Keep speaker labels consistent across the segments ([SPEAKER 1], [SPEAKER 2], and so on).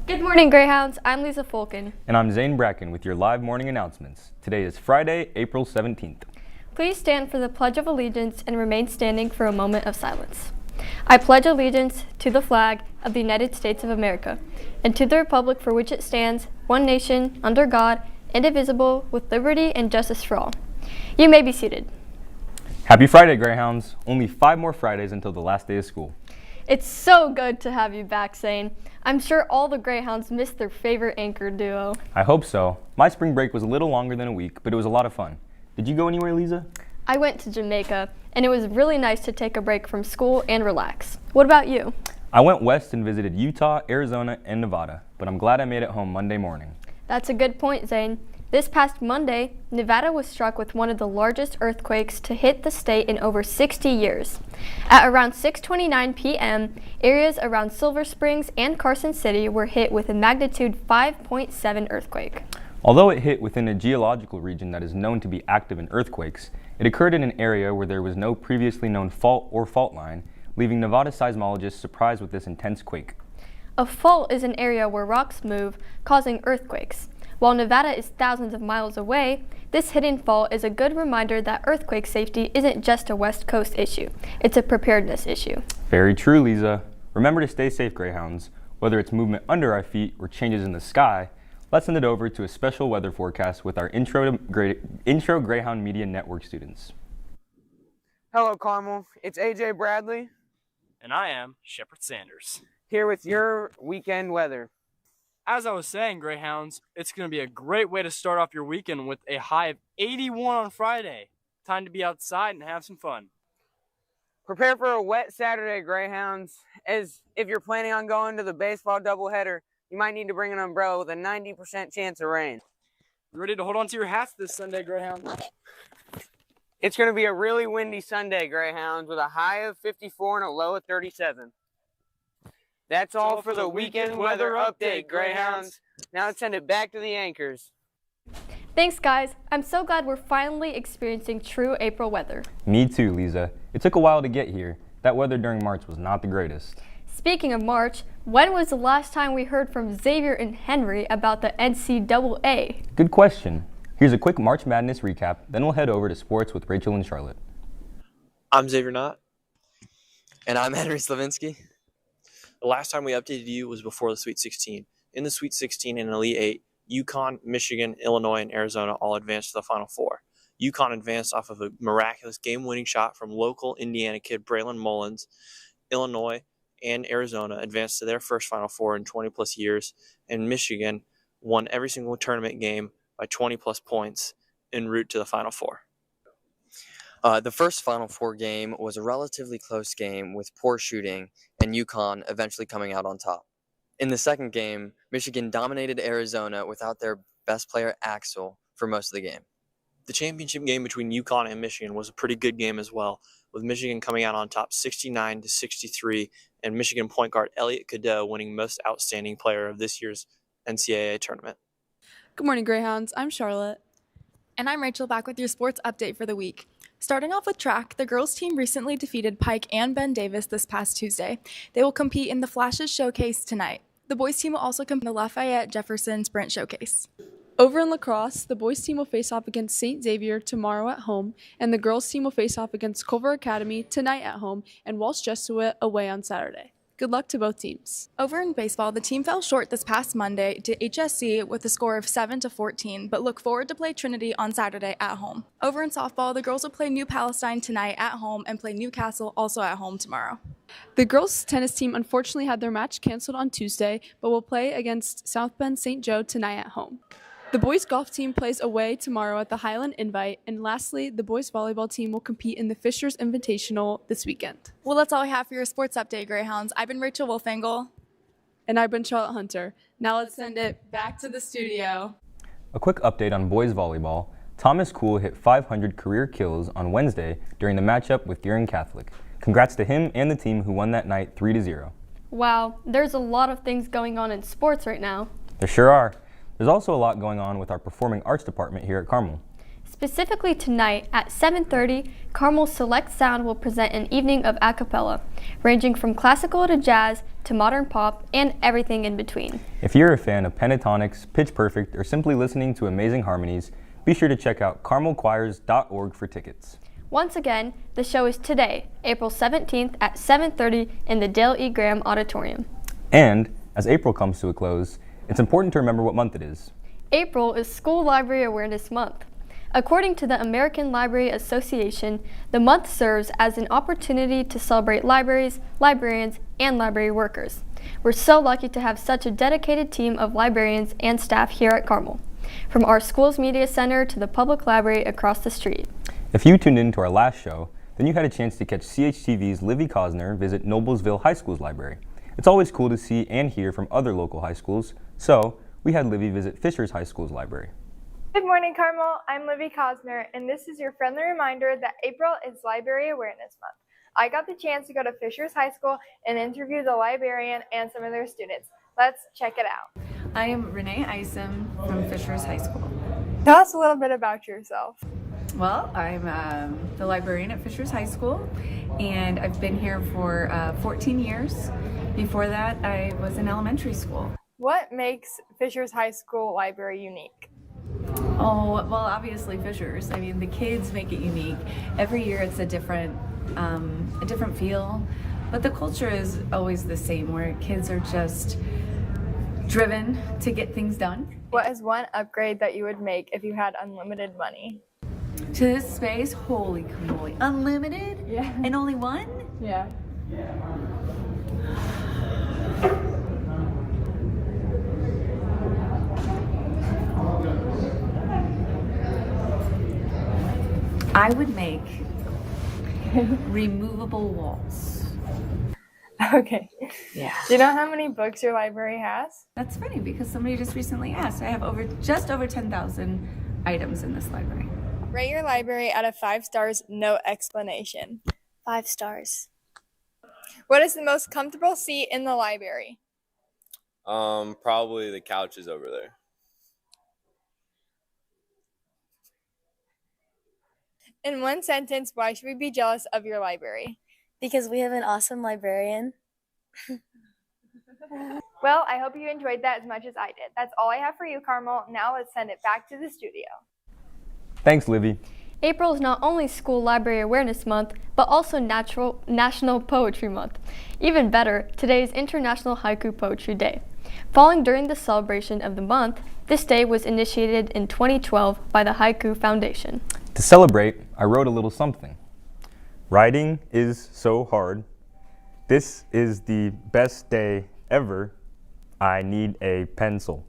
[SPEAKER 1] Good morning, Greyhounds. I'm Lisa Fulkin.
[SPEAKER 2] And I'm Zane Bracken with your live morning announcements. Today is Friday, April 17th.
[SPEAKER 1] Please stand for the Pledge of Allegiance and remain standing for a moment of silence. I pledge allegiance to the flag of the United States of America and to the republic for which it stands, one nation, under God, indivisible, with liberty and justice for all. You may be seated.
[SPEAKER 2] Happy Friday, Greyhounds. Only 5 more Fridays until the last day of school.
[SPEAKER 1] It's so good to have you back, Zane. I'm sure all the Greyhounds missed their favorite anchor duo.
[SPEAKER 2] I hope so. My spring break was a little longer than a week, but it was a lot of fun. Did you go anywhere, Lisa?
[SPEAKER 1] I went to Jamaica, and it was really nice to take a break from school and relax. What about you?
[SPEAKER 2] I went west and visited Utah, Arizona, and Nevada, but I'm glad I made it home Monday morning.
[SPEAKER 1] That's a good point, Zane. This past Monday, Nevada was struck with one of the largest earthquakes to hit the state in over 60 years. At around 6:29 p.m., areas around Silver Springs and Carson City were hit with a magnitude 5.7 earthquake.
[SPEAKER 2] Although it hit within a geological region that is known to be active in earthquakes, it occurred in an area where there was no previously known fault or fault line, leaving Nevada seismologists surprised with this intense quake.
[SPEAKER 1] A fault is an area where rocks move, causing earthquakes. While Nevada is thousands of miles away, this hidden fault is a good reminder that earthquake safety isn't just a West Coast issue. It's a preparedness issue.
[SPEAKER 2] Very true, Lisa. Remember to stay safe, Greyhounds. Whether it's movement under our feet or changes in the sky, let's send it over to a special weather forecast with our Intro Greyhound Media Network students.
[SPEAKER 3] Hello, Carmel. It's AJ Bradley.
[SPEAKER 4] And I am Shepard Sanders.
[SPEAKER 3] Here with your weekend weather.
[SPEAKER 4] As I was saying, Greyhounds, it's going to be a great way to start off your weekend with a high of 81 on Friday. Time to be outside and have some fun.
[SPEAKER 3] Prepare for a wet Saturday, Greyhounds. As if you're planning on going to the baseball doubleheader, you might need to bring an umbrella with a 90% chance of rain.
[SPEAKER 4] You ready to hold on to your hats this Sunday, Greyhounds?
[SPEAKER 3] It's going to be a really windy Sunday, Greyhounds, with a high of 54 and a low of 37. That's all for the weekend weather update, Greyhounds. Now let's send it back to the anchors.
[SPEAKER 1] Thanks, guys. I'm so glad we're finally experiencing true April weather.
[SPEAKER 2] Me too, Lisa. It took a while to get here. That weather during March was not the greatest.
[SPEAKER 1] Speaking of March, when was the last time we heard from Xavier and Henry about the NCAA?
[SPEAKER 2] Good question. Here's a quick March Madness recap, then we'll head over to sports with Rachel and Charlotte.
[SPEAKER 5] I'm Xavier Knott. And I'm Henry Slavinsky. The last time we updated you was before the Sweet 16. In the Sweet 16 and Elite 8, UConn, Michigan, Illinois, and Arizona all advanced to the Final Four. UConn advanced off of a miraculous game-winning shot from local Indiana kid Braylon Mullins. Illinois and Arizona advanced to their first Final Four in 20-plus years, and Michigan won every single tournament game by 20-plus points en route to the Final Four.
[SPEAKER 6] The first Final Four game was a relatively close game with poor shooting and UConn eventually coming out on top. In the second game, Michigan dominated Arizona without their best player Axel for most of the game.
[SPEAKER 5] The championship game between UConn and Michigan was a pretty good game as well, with Michigan coming out on top 69-63 and Michigan point guard Elliot Cadeau winning Most Outstanding Player of this year's NCAA tournament.
[SPEAKER 7] Good morning, Greyhounds. I'm Charlotte.
[SPEAKER 8] And I'm Rachel, back with your sports update for the week. Starting off with track, the girls team recently defeated Pike and Ben Davis this past Tuesday. They will compete in the Flashes Showcase tonight. The boys team will also compete in the Lafayette Jefferson Sprint Showcase.
[SPEAKER 7] Over in lacrosse, the boys team will face off against St. Xavier tomorrow at home, and the girls team will face off against Culver Academy tonight at home and Walsh Jesuit away on Saturday. Good luck to both teams.
[SPEAKER 8] Over in baseball, the team fell short this past Monday to HSC with a score of 7-14, but look forward to play Trinity on Saturday at home. Over in softball, the girls will play New Palestine tonight at home and play Newcastle also at home tomorrow.
[SPEAKER 7] The girls' tennis team unfortunately had their match canceled on Tuesday, but will play against South Bend St. Joe tonight at home. The boys' golf team plays away tomorrow at the Highland Invite, and lastly, the boys' volleyball team will compete in the Fishers Invitational this weekend.
[SPEAKER 8] Well, that's all I have for your sports update, Greyhounds. I've been Rachel Wolfengle.
[SPEAKER 7] And I've been Charlotte Hunter. Now let's send it back to the studio.
[SPEAKER 2] A quick update on boys volleyball. Thomas Kuhl hit 500 career kills on Wednesday during the matchup with Gearing Catholic. Congrats to him and the team who won that night 3-0.
[SPEAKER 1] Wow, there's a lot of things going on in sports right now.
[SPEAKER 2] There sure are. There's also a lot going on with our performing arts department here at Carmel.
[SPEAKER 1] Specifically tonight at 7:30, Carmel's Select Sound will present an evening of a cappella, ranging from classical to jazz to modern pop and everything in between.
[SPEAKER 2] If you're a fan of pentatonics, pitch perfect, or simply listening to amazing harmonies, be sure to check out carmelchoirs.org for tickets.
[SPEAKER 1] Once again, the show is today, April 17th at 7:30 in the Dale E. Graham Auditorium.
[SPEAKER 2] And as April comes to a close, it's important to remember what month it is.
[SPEAKER 1] April is School Library Awareness Month. According to the American Library Association, the month serves as an opportunity to celebrate libraries, librarians, and library workers. We're so lucky to have such a dedicated team of librarians and staff here at Carmel, from our school's media center to the public library across the street.
[SPEAKER 2] If you tuned in to our last show, then you had a chance to catch CHTV's Livy Cosner visit Noblesville High School's library. It's always cool to see and hear from other local high schools, so we had Livy visit Fishers High School's library.
[SPEAKER 9] Good morning, Carmel. I'm Livy Cosner, and this is your friendly reminder that April is Library Awareness Month. I got the chance to go to Fishers High School and interview the librarian and some of their students. Let's check it out.
[SPEAKER 10] I am Renee Isom from Fishers High School.
[SPEAKER 9] Tell us a little bit about yourself.
[SPEAKER 10] Well, I'm the librarian at Fishers High School, and I've been here for 14 years. Before that, I was in elementary school.
[SPEAKER 9] What makes Fishers High School library unique?
[SPEAKER 10] Oh, well, obviously Fishers. I mean, the kids make it unique. Every year it's a different feel, but the culture is always the same, where kids are just driven to get things done.
[SPEAKER 9] What is one upgrade that you would make if you had unlimited money?
[SPEAKER 10] To this space, holy cannoli. Unlimited?
[SPEAKER 9] Yeah.
[SPEAKER 10] And only one?
[SPEAKER 9] Yeah.
[SPEAKER 10] I would make removable walls.
[SPEAKER 9] Okay.
[SPEAKER 10] Yeah.
[SPEAKER 9] Do you know how many books your library has?
[SPEAKER 10] That's funny because somebody just recently asked. I have just over 10,000 items in this library.
[SPEAKER 9] Rate your library out of 5 stars, no explanation.
[SPEAKER 11] 5 stars.
[SPEAKER 9] What is the most comfortable seat in the library?
[SPEAKER 12] Probably the couches over there.
[SPEAKER 9] In one sentence, why should we be jealous of your library?
[SPEAKER 11] Because we have an awesome librarian.
[SPEAKER 9] Well, I hope you enjoyed that as much as I did. That's all I have for you, Carmel. Now let's send it back to the studio.
[SPEAKER 2] Thanks, Livy.
[SPEAKER 1] April is not only School Library Awareness Month, but also National Poetry Month. Even better, today is International Haiku Poetry Day. Falling during the celebration of the month, this day was initiated in 2012 by the Haiku Foundation.
[SPEAKER 2] To celebrate, I wrote a little something. Writing is so hard. This is the best day ever. I need a pencil.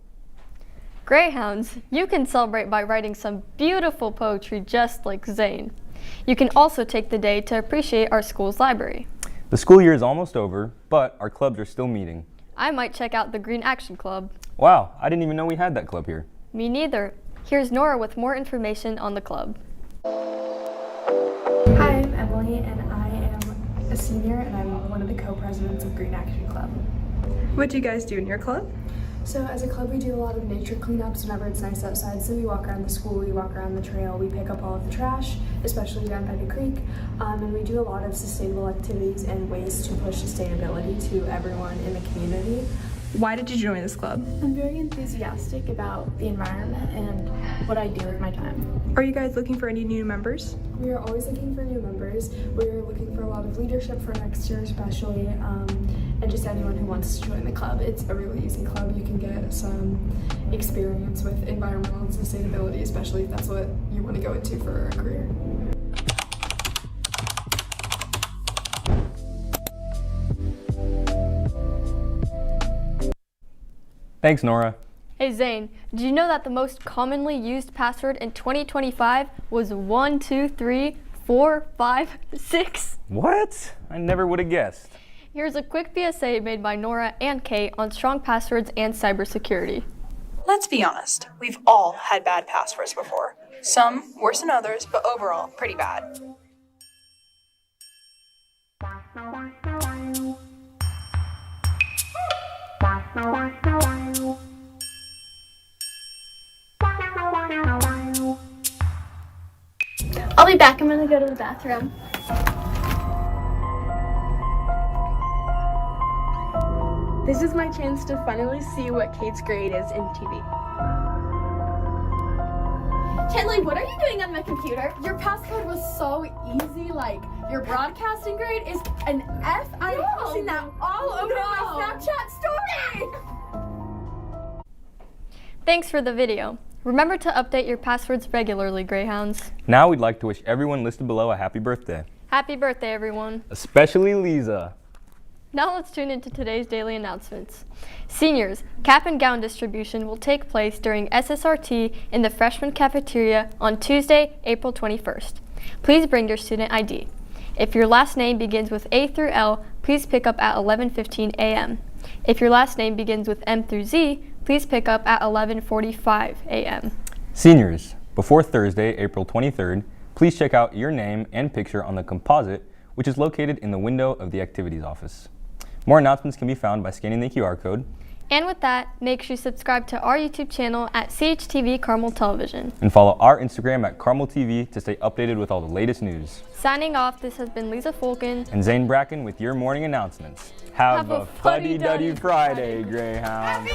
[SPEAKER 1] Greyhounds, you can celebrate by writing some beautiful poetry just like Zane. You can also take the day to appreciate our school's library.
[SPEAKER 2] The school year is almost over, but our clubs are still meeting.
[SPEAKER 1] I might check out the Green Action Club.
[SPEAKER 2] Wow, I didn't even know we had that club here.
[SPEAKER 1] Me neither. Here's Nora with more information on the club.
[SPEAKER 13] Hi, I'm Emily, and I am a senior, and I'm one of the co-presidents of Green Action Club.
[SPEAKER 14] What do you guys do in your club?
[SPEAKER 13] So as a club, we do a lot of nature cleanups whenever it's nice outside. So we walk around the school, we walk around the trail, we pick up all of the trash, especially down by the creek, and we do a lot of sustainable activities and ways to push sustainability to everyone in the community.
[SPEAKER 14] Why did you join this club?
[SPEAKER 13] I'm very enthusiastic about the environment and what I do with my time.
[SPEAKER 14] Are you guys looking for any new members?
[SPEAKER 13] We are always looking for new members. We're looking for a lot of leadership for next year especially, and just anyone who wants to join the club. It's a really easy club. You can get some experience with environmental and sustainability, especially if that's what you want to go into for a career.
[SPEAKER 2] Thanks, Nora.
[SPEAKER 1] Hey Zane, did you know that the most commonly used password in 2025 was 1234566?
[SPEAKER 2] What? I never would have guessed.
[SPEAKER 1] Here's a quick PSA made by Nora and Kate on strong passwords and cybersecurity.
[SPEAKER 15] Let's be honest, we've all had bad passwords before. Some worse than others, but overall pretty bad.
[SPEAKER 1] be back. I'm gonna go to the bathroom.
[SPEAKER 13] This is my chance to finally see what Kate's grade is in TV.
[SPEAKER 1] Chandler, what are you doing on my computer? Your passcode was so easy. Like, your broadcasting grade is an F. I'm posting that all over my Snapchat story. Thanks for the video. Remember to update your passwords regularly, Greyhounds.
[SPEAKER 2] Now we'd like to wish everyone listed below a happy birthday.
[SPEAKER 1] Happy birthday, everyone.
[SPEAKER 2] Especially Lisa.
[SPEAKER 1] Now let's tune into today's daily announcements. Seniors, cap and gown distribution will take place during SSRT in the freshman cafeteria on Tuesday, April 21st. Please bring your student ID. If your last name begins with A through L, please pick up at 11:15 a.m. If your last name begins with M through Z, please pick up at 11:45 a.m.
[SPEAKER 2] Seniors, before Thursday, April 23rd, please check out your name and picture on the composite, which is located in the window of the activities office. More announcements can be found by scanning the QR code.
[SPEAKER 1] And with that, make sure you subscribe to our YouTube channel at CHTV Carmel Television.
[SPEAKER 2] And follow our Instagram at Carmel TV to stay updated with all the latest news.
[SPEAKER 1] Signing off, this has been Lisa Fulkin
[SPEAKER 2] and Zane Bracken with your morning announcements. Have a fuddy-duddy Friday, Greyhound.